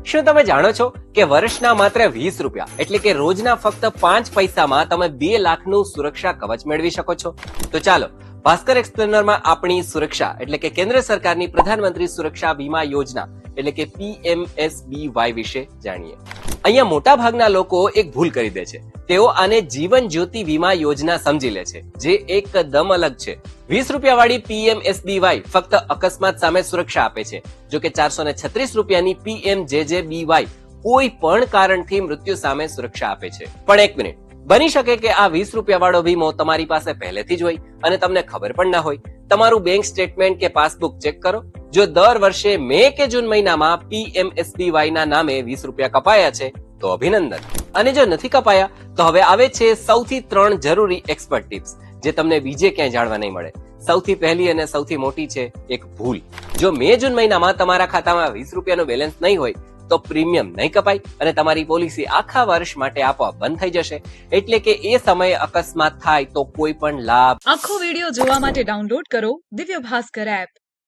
શું તમે જાણો છો કે વર્ષના માત્ર 20 રૂપિયા એટલે કે રોજના ફક્ત 5 પૈસામાં તમે 2 લાખનું સુરક્ષા કવચ મેળવી શકો છો? તો ચાલો ભાસ્કર એક્સપ્લેનરમાં આપણી સુરક્ષા એટલે કે કેન્દ્ર સરકારની પ્રધાનમંત્રી સુરક્ષા વીમા યોજના એટલે કે PMSBY વિશે જાણીએ. અહીંયા મોટા ભાગના લોકો એક ભૂલ કરી દે છે. તેઓ આને જીવન જ્યોતિ વીમા યોજના સમજી લે છે, જે એકદમ અલગ છે. 20 રૂપિયા વાળી PMSBY ફક્ત અકસ્માત સામે સુરક્ષા આપે છે, જો કે 436 રૂપિયાની PMJJBY કોઈ પણ કારણથી મૃત્યુ સામે સુરક્ષા આપે છે. પણ એક મિનિટ, બની શકે કે આ 20 રૂપિયા વાળો વીમો તમારી પાસે પહેલેથી જ હોય અને તમને ખબર પણ ના હોય. તમારું બેંક સ્ટેટમેન્ટ કે પાસબુક ચેક કરો. જો દર વર્ષે મે કે જૂન મહિનામાં PMSBY ના નામે 20 રૂપિયા કપાયા છે તો અભિનંદન. અને જો નથી કપાયા તો હવે આવે છે સૌથી 3 જરૂરી એક્સપર્ટ ટિપ્સ, જે તમને બીજે ક્યાંય જાણવા નહીં મળે. સૌથી પહેલી અને સૌથી મોટી છે એક ભૂલ. જો મે જૂન મહિનામાં તમારા ખાતામાં 20 રૂપિયાનું બેલેન્સ નહીં હોય તો પ્રીમિયમ નહીં કપાય અને તમારી પોલિસી આખા વર્ષ માટે આપોઆપ બંધ થઈ જશે. એટલે કે એ સમયે અકસ્માત થાય તો કોઈ પણ લાભ. આખો વિડિયો જોવા માટે ડાઉનલોડ કરો દિવ્ય ભાસ્કર એપ.